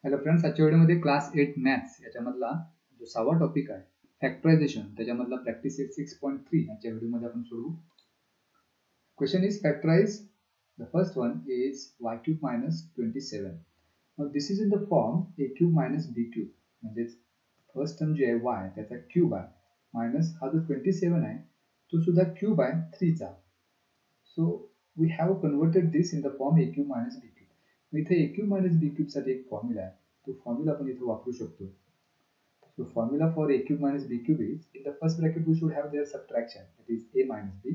Hello friends, आजच्या व्हिडिओमध्ये class 8 maths याच्यामधला जो 6वा टॉपिक आहे फॅक्टरायझेशन त्याच्यामधला प्रॅक्टिस 6.3 याच्या व्हिडिओमध्ये आपण सोडवू. Question is factorise the first one is y cube minus 27. Now this is in the form a cube minus b cube, म्हणजे फर्स्ट टर्म जी आहे y त्याचा क्यूब आहे मायनस हा जो 27 आहे तो सुद्धा क्यूब आहे 3 चा. So we have converted this in the form a cube minus b cube. इथे a cube minus b cube साठी एक फॉर्म्युला आहे, तो फॉर्म्युला आपण इथे वापरू शकतो. So formula for a cube minus b cube is, in the first bracket we should have their subtraction, that is a minus b.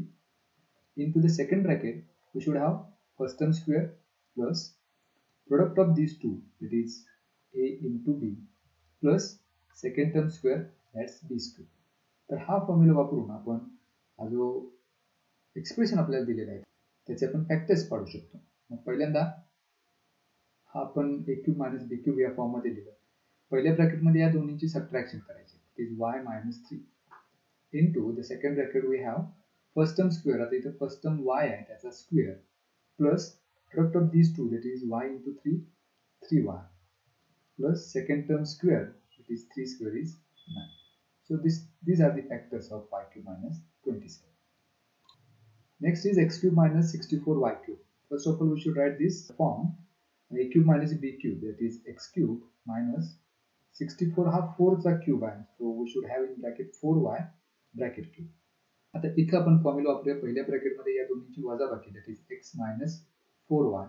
Into the second bracket we should have first term square plus product of these two, that is a into b, plus second term square, that's b square. तर हा formula वापरून आपण हा जो expression आपल्याला दिलेला आहे त्याचे आपण फॅक्टर्स पाडू शकतो. मग पहिल्यांदा हा आपण a cube minus b cube या फॉर्म मध्ये लिहिलं. पहिल्या ब्रॅकेट मध्ये या दोन्हीची सबट्रॅक्शन करायची, is y minus 3 into the second bracket we have first term square. आता इथे फर्स्ट टर्म y आहे त्याचा square plus product of these two, that is y into 3, 3y, plus second term square, that is 3 square is 9. So these are the factors of y cube minus 27. Next is x cube minus 64y cube. First of all we should write this form a cube minus b cube, that is x cube minus 64 हा 4 चा cube आहे, so we should have in bracket 4y bracket cube. आता इथे आपण formula वापरूया. पहिल्या bracket मध्ये या दोन्हीची वजाबाकी, that is x minus 4y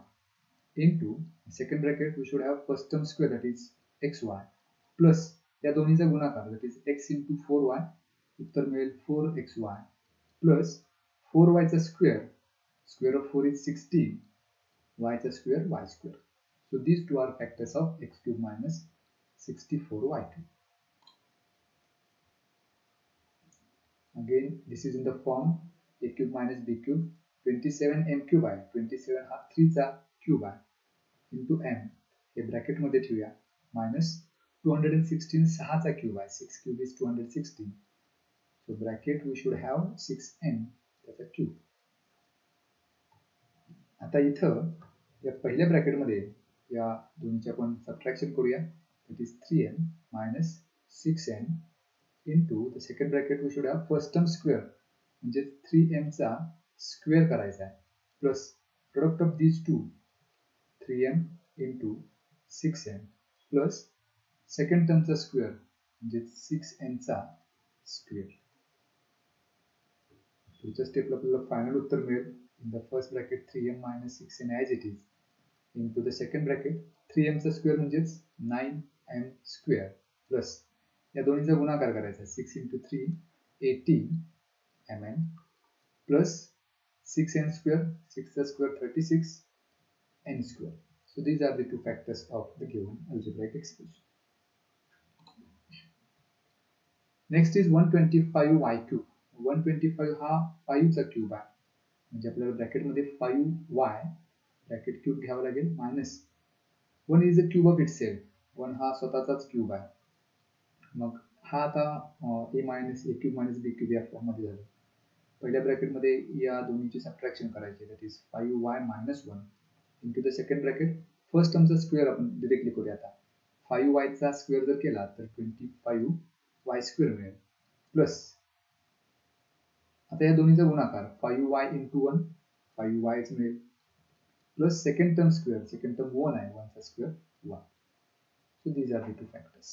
into second bracket we should have first term square, that is xy, plus या दोन्हीचा गुणाकार, that is x into 4y, उत्तर मिळेल 4xy, प्लस 4y चा square, square of 4 is 16, y चा square y square. So these two are factors of x cube minus 64y cube. Again, this is in the form a cube minus b cube, 27m cube आहे, 27 हा 3 चा cube आहे into m, हे bracket मध्ये ठेवूया, minus 216 6 चा cube आहे, 6 cube is 216, so bracket we should have 6n त्याचा क्यूब. आता इथं या पहिल्या ब्रॅकेट मध्ये या दोन्हीचे आपण सबट्रॅक्शन करूया, it is 3n minus 6n into the second bracket we should have first term square, म्हणजे 3m चा स्क्वेअर करायचा आहे, plus product of these two, 3m into 6n, plus second टर्मचा स्क्वेअर म्हणजे 6n चा स्क्वेअर. पुढच्या स्टेपला आपल्याला फायनल उत्तर मिळेल. in the first bracket 3m minus 6n as it is, into the second bracket 3m चा स्क्वेअर म्हणजेच 9m स्क्वेअर, प्लस या दोन्हीचा गुणाकार करायचा, 6 into 3 18mn, plus 6n square, 6 चा square 36n square. So these are the two factors of the given algebraic expression. Next is 125y cube. 125 हा 5 चा cube आहे, म्हणजे आपल्याला ब्रॅकेट मध्ये 5y ब्रॅकेट क्यूब घ्यावा लागेल, minus 1 is a cube of itself, 1 हा स्वतःचाच क्यूब आहे. मग हा आता a minus a cube minus b cube या फॉर्म मध्ये झालं. पहिल्या ब्रॅकेट मध्ये या दोन्हीची सबट्रॅक्शन करायची, that is 5y minus 1 into the second bracket first टर्मचा स्क्वेअर आपण डिरेक्टली करूया. आता 5y चा स्क्वेअर जर केला तर 25y स्क्वेअर मिळेल, प्लस आता या दोन्हीचा गुणाकार 5y into 1, 5y मिळेल, plus second term square, second term 1 आहे, 1 चा square 1. So these are the two factors.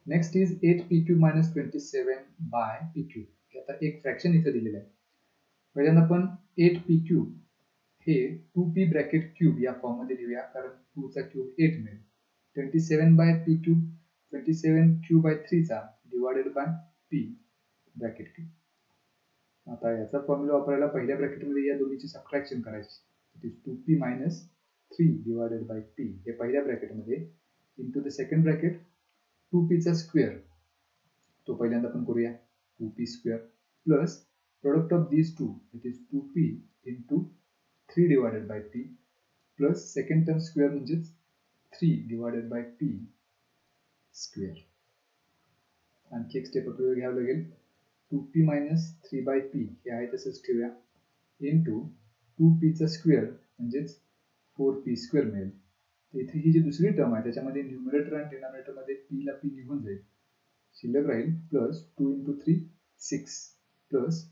Next is 8p cube minus 27 by p cube. आता एक फ्रॅक्शन इथे दिलेलं आहे. पहिल्यांदा आपण 8p cube हे 2p ब्रॅकेट क्यूब या फॉर्म मध्ये लिहूया, कारण 2 चा क्यूब 8 मिळेल. 27 by p cube, 27 क्यूब आहे 3 चा divided by p bracket cube. आता याचा फॉर्म्युला वापरायला पहिल्या ब्रॅकेट मध्ये या दोन्हीची सबट्रॅक्शन करायची, it is 2p minus 3 divided by p, हे पहिल्या ब्रॅकेट मध्ये, into the second bracket 2p चा स्क्वेअर, तो पहिल्यांदा आपण करूया, 2p square, plus product of these two, it is 2p into 3 divided by p, plus second term square म्हणजेच 3 divided by p square. आणखी एक स्टेप आपल्याला घ्यावं लागेल, 2p minus 3 by p हे आहे तसंच ठेवूया, into 2p चा स्क्वेअर म्हणजेच 4p² मिळेल. तर इथे ही जी दुसरी टर्म आहे त्याच्यामध्ये न्यूमरेटर आणि डिनॉमिनेटरमध्ये p ला p निघून जाईल, शिल्लक राहील प्लस 2 × 3 6 प्लस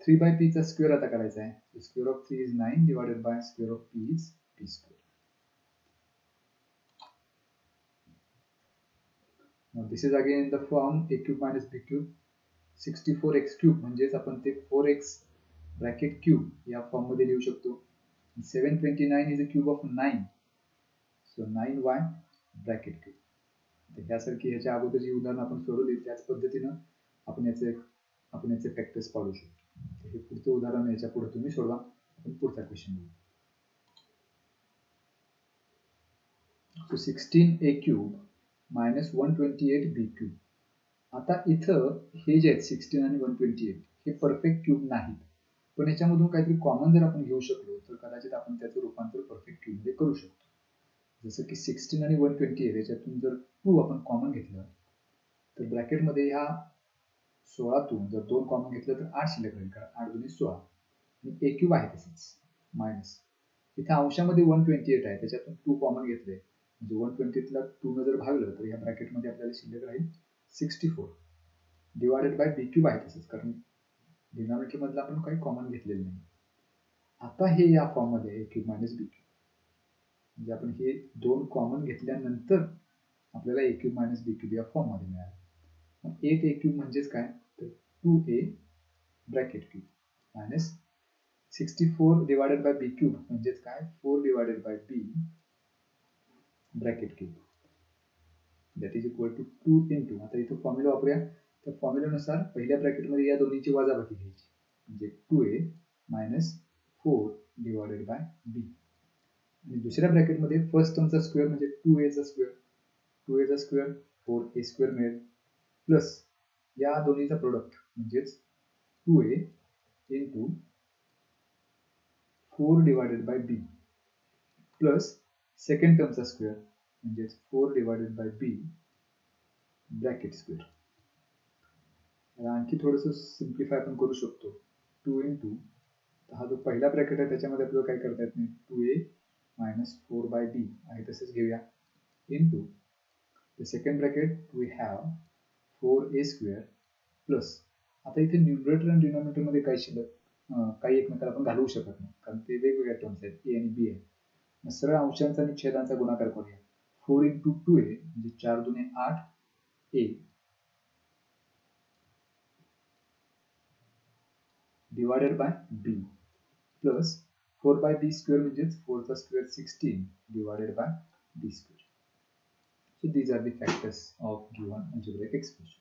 3/p चा स्क्वेअर आता करायचा आहे. Square of 3 is 9 divided by square of p is p². Now this is again in the form a³ minus b³ 64x³ म्हणजेच आपण ते 4x ब्रॅकेट क्यूब या फॉर्म मध्ये लिहू शकतो. 729 is a cube of 9, so 9y bracket cube. तर यासारखी ह्याच्या अगोदर जी उदाहरण आपण सोडवली त्याच पद्धतीनं आपण याचे फॅक्टर्स पाडू शकतो. हे पुढचं उदाहरण याच्या पुढे तुम्ही सोडवा. आपण पुढचा क्वेश्चन बघू. So 16a³ minus 128b³. आता इथं हे जे आहेत 16 आणि 128 हे परफेक्ट क्यूब नाहीत, पण याच्यामधून काहीतरी कॉमन जर आपण घेऊ शकलो तर कदाचित आपण त्याचं रूपांतर परफेक्ट क्यूब मध्ये करू शकतो. जसं की 16 आणि 128 याच्यातून जर 2 आपण कॉमन घेतलं तर ब्रॅकेटमध्ये ह्या 16तून जर 2 कॉमन घेतलं तर 8 शिल्लक राहील, कारण 8 × 16 आणि a³ आहे तसंच मायनस. इथे अंशामध्ये 128 आहे, त्याच्यातून 2 कॉमन घेतले म्हणजे 120 ला 2 ने जर भागलं तर या ब्रॅकेटमध्ये आपल्याला शिल्लक राहील 64 डिवायडेड बाय b³ आहे तसंच, कारण डिनॉमिनेटर मधलं आपण काही कॉमन घेतलेलं नाही. आता हे या फॉर्म मध्ये a³ मायनस b³ म्हणजे आपण हे 2 कॉमन घेतल्यानंतर आपल्याला a³ मायनस b³ या फॉर्म मध्ये मिळालं. मग 8a³ म्हणजेच काय तर 2a bracket cube minus 64 divided by b³ म्हणजेच काय 4 divided by b bracket cube that is equal to 2 × आता इथं फॉर्म्युला वापरूया. त्या फॉर्म्युल्यानुसार पहिल्या ब्रॅकेटमध्ये या दोन्हीची वजाबाकी घ्यायची म्हणजे 2a minus 4 divided by b आणि दुसऱ्या ब्रॅकेटमध्ये फर्स्ट टर्मचा स्क्वेअर म्हणजे 2a चा स्क्वेअर 4a² मिळेल प्लस या दोन्हीचा प्रोडक्ट म्हणजेच 2a × 4 divided by b plus second टर्मचा स्क्वेअर म्हणजेच 4 divided by b bracket square. आणखी थोडंसं सिम्प्लिफाय आपण करू शकतो. 2 × हा जो पहिला ब्रॅकेट आहे त्याच्यामध्ये आपल्याला काय करता येत नाही, 2a मायनस 4/b आहे तसंच घेऊया into the second bracket we have 4a² plus आता इथे न्यूमरेटर आणि डिनॉमिनेटर मध्ये काही शिल्लक काही एकमेकाला आपण घालवू शकत नाही, कारण ते वेगवेगळ्या टर्म्स आहेत a आणि b आहे. मग सरळ अंशांचा आणि छेदांचा गुणाकार करूया. 4 × 2a म्हणजे 4 × 2 = 8a divided by b plus 4/b² म्हणजेच 4 चा square 16 divided by b². So these are the factors of given algebraic expression.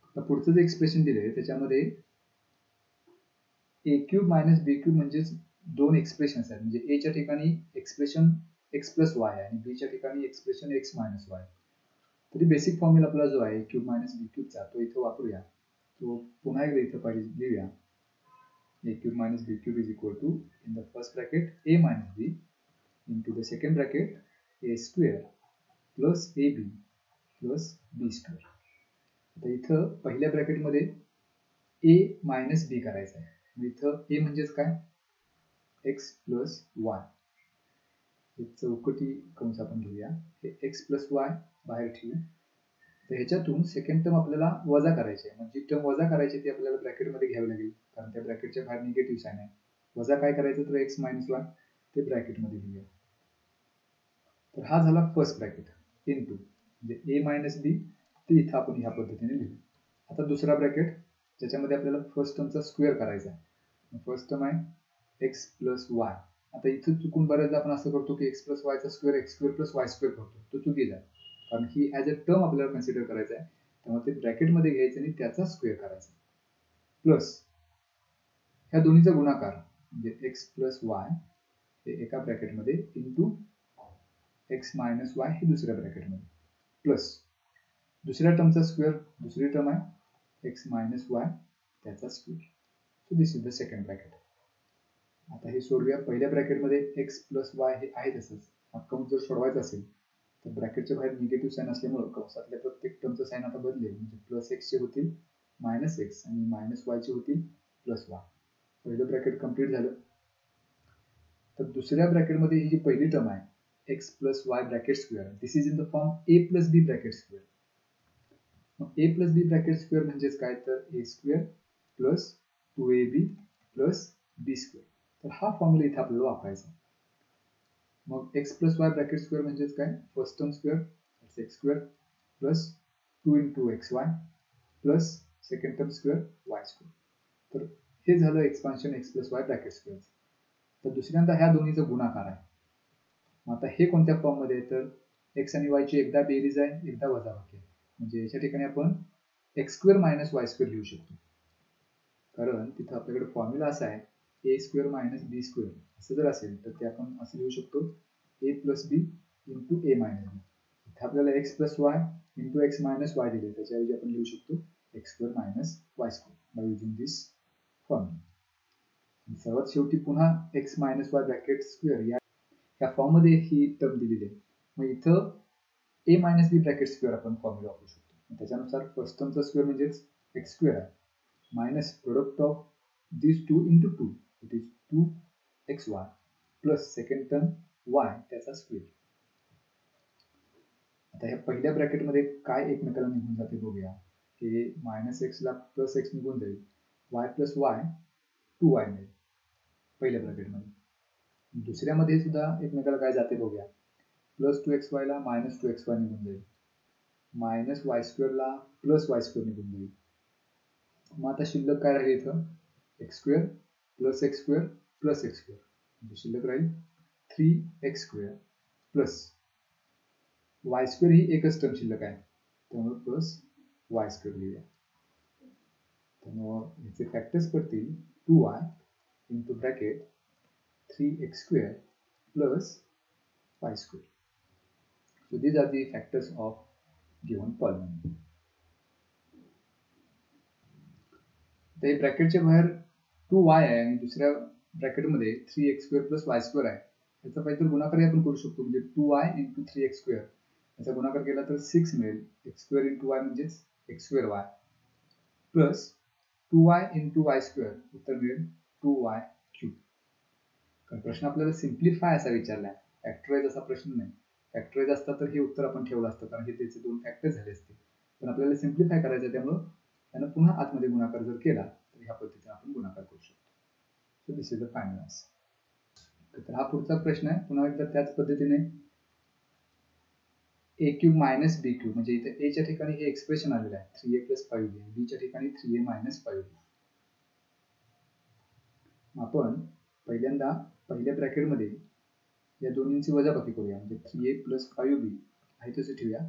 आता पुढचं जे एक्सप्रेशन दिले त्याच्यामध्ये a³ मायनस b³ म्हणजेच दोन एक्सप्रेशन्स आहेत. म्हणजे a च्या ठिकाणी एक्सप्रेशन x + y आहे आणि b च्या ठिकाणी एक्सप्रेशन x - y. तरी बेसिक फॉर्म्युला आपला जो आहे a³ मायनस b³ चा तो इथे वापरूया. तो पुन्हा एकदा इथे पाहिजे लिहूया. a³ minus b³ is equal to in the first bracket a minus b into the second bracket a² plus ab plus b². आता इथं पहिल्या ब्रॅकेटमध्ये a मायनस b करायचं आहे. इथं a म्हणजेच काय x प्लस y. हे चौकटी कंस आपण घेऊया. हे x प्लस y बाहेर ठेवू. तर ह्याच्यातून सेकंड टर्म आपल्याला वजा करायची आहे. म्हणजे टर्म वजा करायची ती आपल्याला ब्रॅकेटमध्ये घ्यावी लागेल, कारण त्या ब्रॅकेटच्या बाहेर निगेटिव्ह साइन आहे. वजा काय करायचं तर x मायनस y ते ब्रॅकेटमध्ये लिहूया. तर हा झाला फर्स्ट ब्रॅकेट इनटू म्हणजे a मायनस b ते इथं आपण ह्या पद्धतीने लिहू. आता दुसरा ब्रॅकेट ज्याच्यामध्ये आपल्याला फर्स्ट टर्मचा स्क्वेअर करायचा आहे. फर्स्ट टर्म आहे x प्लस y. आता इथं चुकून बऱ्याचदा आपण असं करतो की x प्लस y चा स्क्वेअर x² प्लस y² करतो. तो चुकीचा आहे, कारण ही ॲज अ टर्म आपल्याला कन्सिडर करायचं आहे. त्यामुळे ते ब्रॅकेटमध्ये घ्यायचं आणि त्याचा स्क्वेअर करायचा प्लस ह्या दोन्हीचा गुणाकार म्हणजे x प्लस y हे एका ब्रॅकेटमध्ये इंटू x मायनस y हे दुसऱ्या ब्रॅकेटमध्ये प्लस दुसऱ्या टर्मचा स्क्वेअर दुसरी टर्म आहे x मायनस y त्याचा square. So this is the second bracket. आता हे सोडूया. पहिल्या ब्रॅकेटमध्ये x प्लस y हे आहे तसंच. हा कंस जर सोडवायचा असेल तर ब्रॅकेटच्या बाहेर निगेटिव्ह साइन असल्यामुळे कंसातल्या प्रत्येक टर्मचं साइन आता बदलेल. म्हणजे प्लस x चे होतील मायनस x आणि मायनस y चे होतील प्लस y. पहिलं ब्रॅकेट कंप्लीट झालं. तर दुसऱ्या ब्रॅकेटमध्ये ही जी पहिली टर्म आहे x plus y bracket square, this is in the form a plus b bracket square. मग a plus b bracket square म्हणजेच काय, तर a square plus 2ab plus b square. तर हा फॉर्म्युला इथे आपल्याला वापरायचा. मग x plus y bracket square म्हणजेच काय, first term square x square plus 2 into x Y plus second term square Y square. तर हे झालं expansion x plus y bracket square. तर दुसऱ्यांदा ह्या दोन्हीचा गुणाकार आहे. मग आता हे कोणत्या फॉर्ममध्ये आहे, तर एक्स आणि वाय ची एकदा बेरीज आहे, एकदा वजाबाकी आहे. म्हणजे याच्या ठिकाणी आपण x square minus Y square लिहू शकतो, कारण तिथं आपल्याकडे फॉर्म्युला असा आहे ए स्क्वेअर मायनस बी स्क्वेअर. असं जर असेल तर ते आपण असं लिहू शकतो ए प्लस बी इंटू ए मायनस बी. इथे आपल्याला x plus Y into x minus Y दिले, त्याच्याऐवजी आपण लिहू शकतो x square minus Y square by using this formula. सर्वात शेवटी पुन्हा x minus Y bracket square या फॉर्ममध्ये ही टर्म दिलेली आहे. मग इथं ए मायनस बी ब्रॅकेट स्क्वेअर आपण फॉर्म्युला वापरू शकतो. त्याच्यानुसार फर्स्ट टर्मचा स्क्वेअर म्हणजेच एक्स स्क्वेअर आहे minus product of this 2 into 2 it is 2xy plus second term Y त्याचा स्क्वेअर. आता ह्या पहिल्या ब्रॅकेटमध्ये काय एकमेकाला निघून जाते बघूया. हे मायनस एक्सला प्लस एक्स निघून जाईल, वाय प्लस वाय 2y मिळेल पहिल्या ब्रॅकेटमध्ये. दुसऱ्यामध्ये सुद्धा एकमेकाला काय जाते बघूया. प्लस 2xy ला मायनस 2xy निघून जाईल, मायनस वाय स्क्वेअरला प्लस वाय स्क्वेअर निघून जाईल. मग आता शिल्लक काय राहील इथं, x square plus x square plus x square, म्हणजे शिल्लक राहील 3x square plus y square ही एकच टर्म शिल्लक आहे, त्यामुळे प्लस वाय स्क्वेअर लिहूया. त्यामुळे याचे फॅक्टर्स पडतील 2y into bracket 3x square plus y square. So these are the factors of given polynomial. तर ब्रॅकेटच्या बाहेर 2y आहे आणि दुसऱ्या ब्रॅकेटमध्ये 3x square plus y square आहे. याचा काहीतरी गुणाकार आपण करू शकतो, म्हणजे 2y इंटू 3x स्क्वेअर याचा गुणाकार केला तर 6 मिळेल. एक्स स्क्वेअर इंटू वाय म्हणजेच x square Y plus 2y into Y square उत्तर मिळेल 2y क्यूब. कारण प्रश्न आपल्याला सिम्प्लिफाय असा विचारला आहे, फॅक्टराइज असा प्रश्न नाही. फॅक्टराइज असता तर हे उत्तर आपण ठेवलं असतं, कारण हे त्याचे 2 फॅक्टर झाले असते. पण आपल्याला सिम्प्लिफाय करायचं आहे, त्यामुळं त्यानं पुन्हा आतमध्ये गुणाकार जर केला तर ह्या पद्धतीने आपण गुणाकार करू शकतो. So this is the final answer. तर हा पुढचा प्रश्न आहे, पुन्हा एकदा त्याच पद्धतीने ए क्यूब मायनस बी क्यूब, म्हणजे इथे ए च्या ठिकाणी हे एक्सप्रेशन आलेलं आहे 3a प्लस 5b, बी च्या ठिकाणी 3a मायनस 5b. आपण पहिल्यांदा पहिल्या ब्रॅकेटमध्ये या दोन्हींची वजाबाकी करूया, म्हणजे 3a प्लस 5b आहे तसे ठेवूया.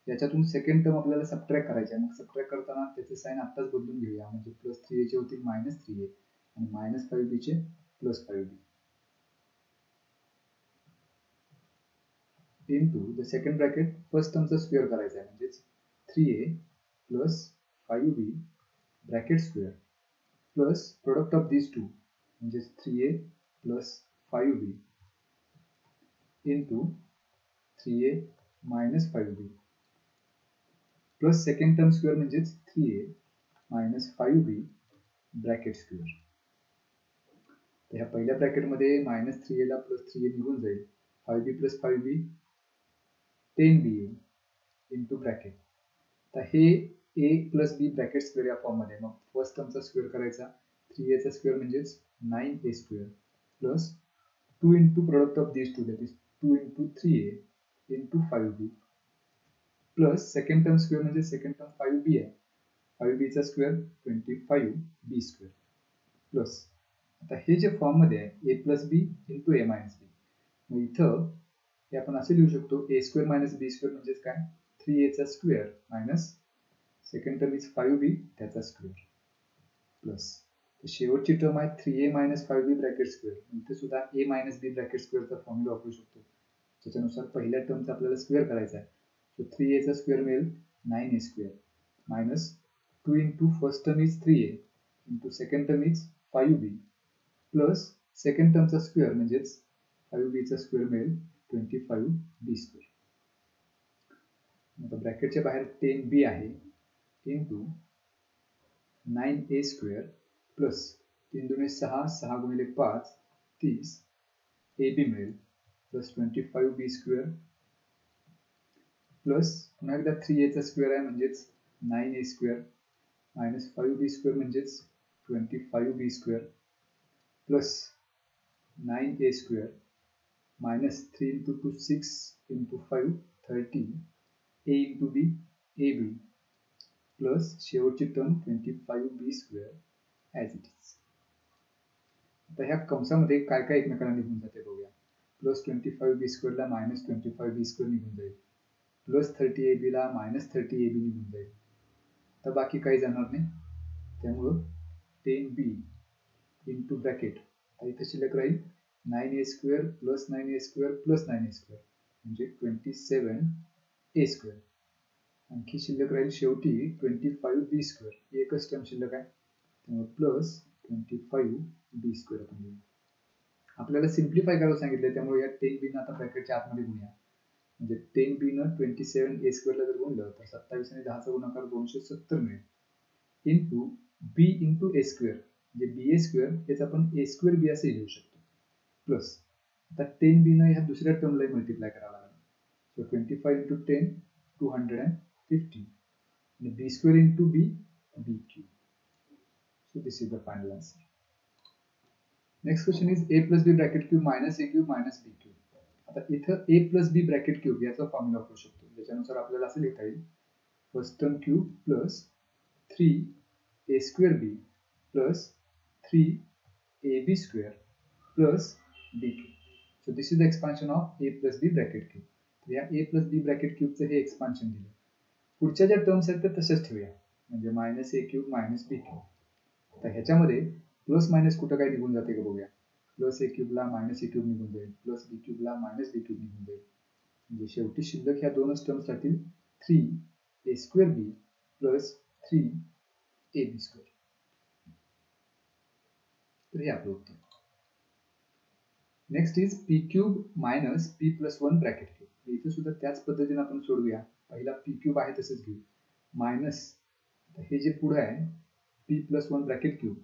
याच्यातून सेकंड टर्म आपल्याला सबट्रॅक्ट करायची आहे. मग सबट्रॅक्ट करताना त्याचे साइन आत्ताच बदलून घेऊया, म्हणजे प्लस 3a चे होतील मायनस 3a आणि मायनस 5b चे plus 5b into the second bracket first टर्मचा स्क्वेअर करायचा आहे, म्हणजेच 3a plus 5b bracket square plus product of this two म्हणजेच 3a plus 5b into 3a minus 5b plus second term square म्हणजेच 3a minus 5b bracket square. तर ह्या पहिल्या ब्रॅकेटमध्ये minus 3a ला प्लस 3a निघून जाईल, 5b plus 5b 10b into bracket. तर हे a plus b bracket square या फॉर्ममध्ये. मग फर्स्ट टर्मचा स्क्वेअर करायचा, 3a चा स्क्वेअर म्हणजेच 9a square plus 2 into product of this two that is 2 into 3a into 5b plus second term square म्हणजे सेकंड टर्म 5b आहे, 5b चा स्क्वेअर 25b स्क्वेअर प्लस आता हे जे फॉर्ममध्ये आहे a plus B into a minus B. मग इथं हे आपण असे लिहू शकतो a square minus B square म्हणजेच काय 3a चा square minus second term is 5b त्याचा स्क्वेअर प्लस शेवटची टर्म आहे 3a minus 5b bracket square. इथे सुद्धा a मायनस बी ब्रॅकेट स्क्वेअरचा फॉर्म्युला वापरू शकतो. त्याच्यानुसार पहिल्या टर्मचा आपल्याला स्क्वेअर करायचा आहे. सो 3a चा स्क्वेअर मिळेल 9a square minus 2 into first term is 3a into second term is 5b plus second टर्मचा स्क्वेअर म्हणजेच 5b चा स्क्वेअर मिळेल 25b स्क्वेअर. आता ब्रॅकेटच्या बाहेर 10b आहे इंटू 9a स्क्वेअर प्लस 3 दुणे 6, 6 गुणिले 5 30 ए बी मिळेल प्लस 25b² प्लस पुन्हा एकदा 3a स्क्वेअर आहे म्हणजेच 9a² मायनस 5b² म्हणजेच 25b² plus 9a² minus 3 into 2 6 into 5 30 a into b ab plus शेवटची term 25b² as it is. आता ह्या कंसामध्ये काय काय एकमेकांना निघून जाते बघूया. प्लस 25b² ला मायनस 25b² निघून जाईल, प्लस 30ab ला मायनस 30ab निघून जाईल. तर बाकी काही जाणार नाही, त्यामुळं 10b इंटू ब्रॅकेट इथे शिल्लक राहील 9a² plus 9a² plus 9a² म्हणजे 27a². आणखी शिल्लक राहील शेवटी 25b², एकच टर्म शिल्लक आहे त्यामुळे प्लस 25b² आपण लिहू. आपल्याला सिम्प्लिफाय करायला सांगितलं त्यामुळे या 10b आता ब्रॅकेटच्या आतमध्ये गुणूया. म्हणजे 10b न 27a² ला जर गुणलं तर 27 आणि 10चा गुणाकार 270 मिळेल इंटू b इंटू a² म्हणजे ba² हेच आपण a²b असे लिहू शकतो. प्लस आता 10b न ह्या दुसऱ्या टर्मला मल्टिप्लाय करावं लागेल. So 25 into 10 250 and b² into b b³. So this is the final answer. Next question is a plus b bracket cube minus a cube minus b³. आता इथं a plus b bracket cube याचा formula वापरू शकतो. त्याच्यानुसार आपल्याला असं लिहिता येईल first term cube plus 3a² b plus 3ab² plus b³. So this is the expansion of a plus b bracket cube. तर या a plus b bracket cube चे हे एक्सपान्शन दिले. पुढच्या ज्या टर्म्स आहेत त्या तशाच ठेवूया, म्हणजे मायनस a³ मायनस b³. तर ह्याच्यामध्ये प्लस मायनस कुठं काय निघून जाते का बघूया. प्लस a³ ला मायनस a³ निघून जाईल, प्लस b³ ला मायनस b³ निघून जाईल. म्हणजे शेवटी शिल्लक ह्या दोनच टर्म्स राहतील 3a² b प्लस 3ab². तर हे आपलं उत्तर. Next is p³ minus p plus 1 bracket cube. इथे सुद्धा त्याच पद्धतीने आपण सोडवूया. पहिला p³ आहे तसंच घेऊ, मायनस हे जे पुढे आहे p plus 1 bracket cube,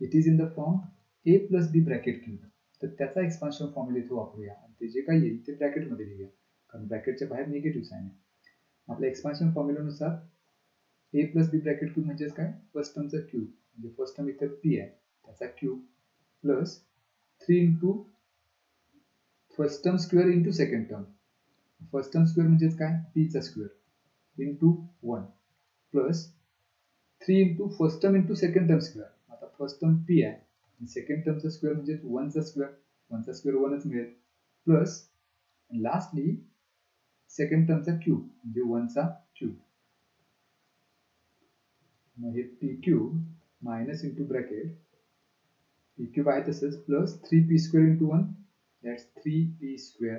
it is in the form a plus b bracket cube. तर त्याचा एक्सपान्शन फॉर्म्युला इथे वापरूया आणि ते जे काही येईल ते ब्रॅकेटमध्ये लिहूया, कारण ब्रॅकेटच्या बाहेर निगेटिव्ह साइन आहे. आपल्या एक्सपान्शन फॉर्म्युलानुसार a plus b bracket cube म्हणजेच काय, फर्स्ट टर्मचा क्यूब म्हणजे फर्स्ट टर्म इथे p आहे त्याचा cube plus 3 into first term square into second term. First term square म्हणजेच काय, p चा square into 1 plus 3 into first term into second term square. आता फर्स्ट टर्म p आहे आणि सेकंड टर्मचा स्क्वेअर म्हणजे 1 चा स्क्वेअर, 1 चा स्क्वेअर 1च मिळेल प्लस लास्टली सेकंड टर्मचा क्यूब म्हणजे 1 चा क्यूब. मग हे p³ minus into bracket p³ आहे तसंच plus 3p² into 1 that's 3p²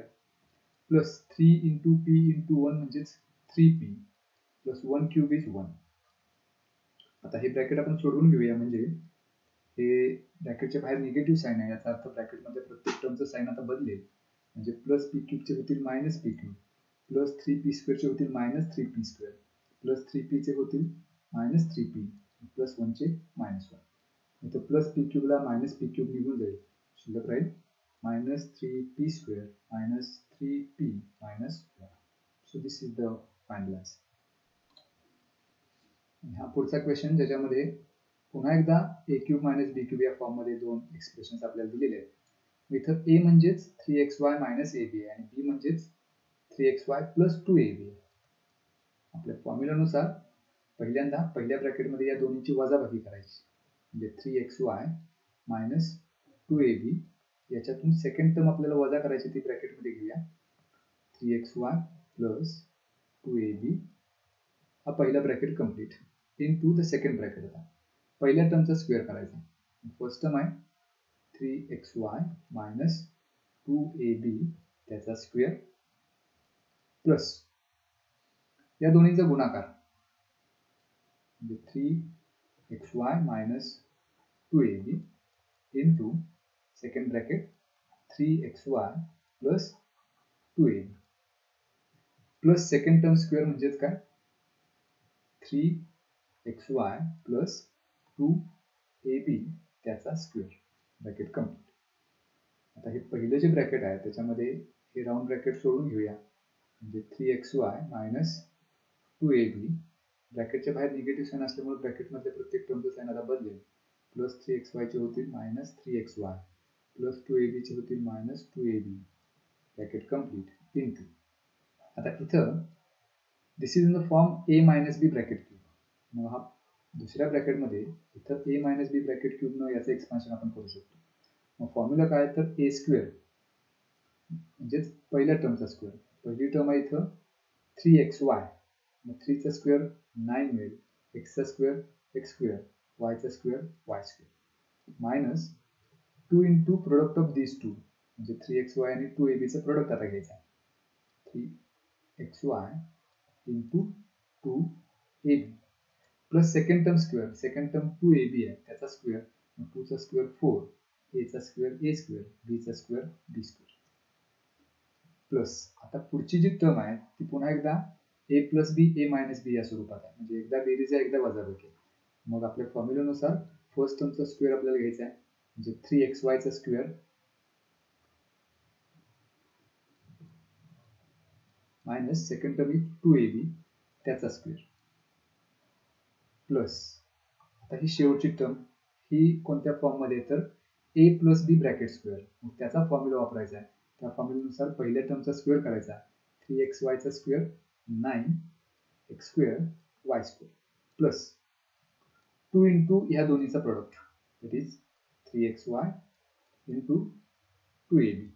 plus 3 into p into 1 म्हणजेच 3p प्लस 1 क्यूब इज 1. आता हे ब्रॅकेट आपण सोडवून घेऊया, म्हणजे हे ब्रॅकेटच्या बाहेर निगेटिव्ह साइन आहे, याचा अर्थ ब्रॅकेटमध्ये प्रत्येक टर्मचं साइन आता बदलेल. म्हणजे प्लस p³ चे होतील मायनस p³ प्लस 3p² चे होतील मायनस 3p² प्लस 3p चे होतील मायनस 3p प्लस 1 चे मायनस 1. इथं प्लस p³ ला मायनस p³ निघून जाईल, शिल्लक राहील minus 3p² minus 3p minus 1. So this is the final answer. हा पुढचा क्वेश्चन ज्याच्यामध्ये पुन्हा एकदा a³ मायनस b³ या फॉर्म मध्ये दोन एक्सप्रेशन्स आपल्याला दिलेले आहेत. इथं a म्हणजेच 3xy मायनस ab आहे आणि b म्हणजेच 3xy प्लस 2ab. आपल्या फॉर्म्युलानुसार पहिल्यांदा पहिल्या ब्रॅकेटमध्ये या दोन्हीची वजाबाकी करायची, म्हणजे 3xy मायनस 2ab. याच्यातून सेकंड टर्म आपल्याला वजा करायची, ती ब्रॅकेटमध्ये घेऊया 3xy प्लस 2ab. हा पहिला bracket complete into the second bracket. आता पहिल्या टर्मचा स्क्वेअर करायचा. फर्स्ट टर्म आहे 3xy मायनस 2ab त्याचा स्क्वेअर प्लस या दोन्हीचा गुणाकार म्हणजे 3xy minus 2ab into second bracket 3xy plus 2ab plus second term square म्हणजेच काय 3xy प्लस 2ab त्याचा स्क्वेअर. Bracket complete. आता हे पहिलं जे ब्रॅकेट आहे त्याच्यामध्ये हे राऊंड ब्रॅकेट सोडून घेऊया, म्हणजे 3xy मायनस 2ab. ब्रॅकेटच्या बाहेर निगेटिव्ह साइन असल्यामुळे ब्रॅकेटमधल्या प्रत्येक टर्मचं साइन आता बदलेल. प्लस 3xy चे होतील मायनस 3xy प्लस 2ab चे होतील minus 2ab. Bracket complete into. आता इथं this is in the form a minus B bracket cube. मग हा दुसऱ्या ब्रॅकेटमध्ये इथं a minus B bracket cube न याचं एक्सपान्शन आपण करू शकतो. मग फॉर्म्युला काय तर a स्क्वेअर म्हणजेच पहिल्या टर्मचा स्क्वेअर. पहिली टर्म आहे इथं 3xy, मग 3 चा स्क्वेअर 9 मिळेल, x चा स्क्वेअर x स्क्वेअर, y चा square y square, minus 2 into product of this two, म्हणजे 3xy आणि 2ab चं प्रोडक्ट आता घ्यायचं. 3xy into 2ab plus second term square. Second term 2ab आहे त्याचा स्क्वेअर, 2 चा स्क्वेअर 4, a चा स्क्वेअर a स्क्वेअर, b चा स्क्वेअर b स्क्वेअर. प्लस आता पुढची जी टर्म आहे ती पुन्हा एकदा a plus B a minus B या स्वरूपात आहे, म्हणजे एकदा बेरीज आहे एकदा वजाबाकी. मग आपल्या फॉर्म्युल्यानुसार फर्स्ट टर्मचा स्क्वेअर आपल्याला घ्यायचा आहे, म्हणजे 3xy चा square minus second term 2ab त्याचा स्क्वेअर, प्लस आता ही शेवटची टर्म ही कोणत्या फॉर्म मध्ये तर a plus b bracket square. मग त्याचा फॉर्म्युला वापरायचा आहे. त्या फॉर्म्युल्यानुसार पहिल्या टर्मचा स्क्वेअर करायचा, 3xy चा square 9x square y square plus 2 into ह्या दोन्हीचा product, that is 3xy into 2ab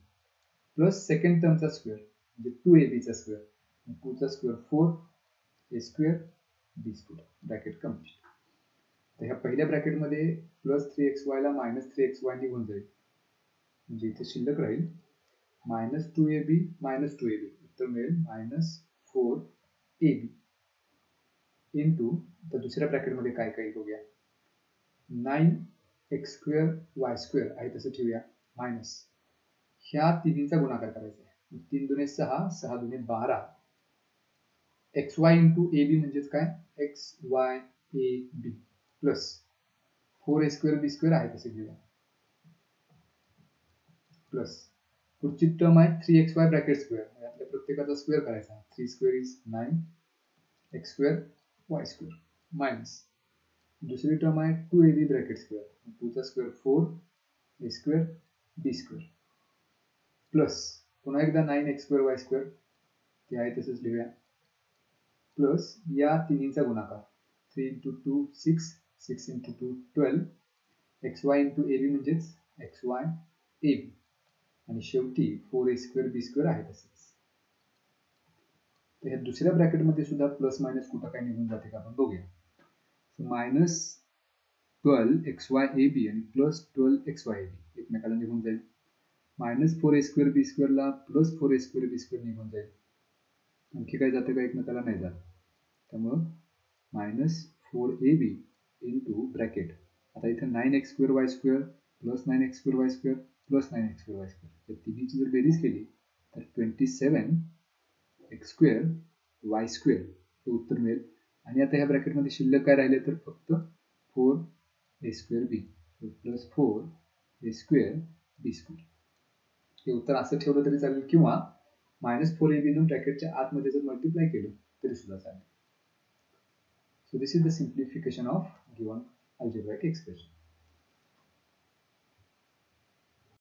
plus second टर्मचा स्क्वेअर म्हणजे 2ab चा स्क्वेअर, 2 चा square 4 a square b square. Bracket complete. तर ह्या पहिल्या ब्रॅकेटमध्ये प्लस 3xy ला मायनस 3xy निघून जाईल, म्हणजे इथे शिल्लक राहील मायनस 2ab मायनस 2ab, उत्तर मिळेल मायनस 4ab इंटू. तर दुसऱ्या ब्रॅकेटमध्ये काय काय बघूया, 9x स्क्वेअर y स्क्वेअर आहे तसं ठेवूया, मायनस ह्या तिन्हीचा गुणाकार करायचा आहे, 3 दुने 6, 6 दुने 12, xy इंटू ab म्हणजेच काय xyab plus 4a square b square आहे तसे घेऊया, प्लस पुढची टर्म आहे 3xy ब्रॅकेट स्क्वेअर, यातल्या प्रत्येकाचा स्क्वेअर करायचा, 3 square is 9x square y square, minus दुसरी टर्म आहे 2ab ब्रॅकेट स्क्वेअर, 2 चा square 4 a square b square, plus पुन्हा एकदा 9x स्क्वेअर y स्क्वेअर ते आहे तसंच लिहूया, प्लस या तिन्हीचा गुणाकार 3 into 2 6, 6 into 2 12, xy into ab म्हणजेच xyab आणि शेवटी 4a स्क्वेअर b स्क्वेअर आहे तसंच. तर ह्या दुसऱ्या ब्रॅकेटमध्ये सुद्धा प्लस मायनस कुठं काय निघून जाते का आपण बघूया. मायनस 12xyab आणि प्लस 12xyab एकमेकाला निघून जाईल, मायनस 4a स्क्वेअर b स्क्वेअरला plus 4a square b square निघून जाईल, आणखी काय जातं का एकमेकाला नाही जात, त्यामुळं मायनस 4ab इंटू ब्रॅकेट. आता इथं 9x square y square plus 9x square y square plus 9x square y square या तिन्हीची जर बेरीज केली तर 27x स्क्वेअर y स्क्वेअर हे उत्तर मिळेल. आणि आता ह्या ब्रॅकेटमध्ये शिल्लक काय राहिले तर फक्त 4a square b plus 4a square b square. हे उत्तर असं ठेवलं तरी चालेल किंवा मायनस 4ab न ब्रॅकेटच्या आतमध्ये जर मल्टिप्लाय केलं तरी सुद्धा चालेल. So this is the simplification of given algebraic expression.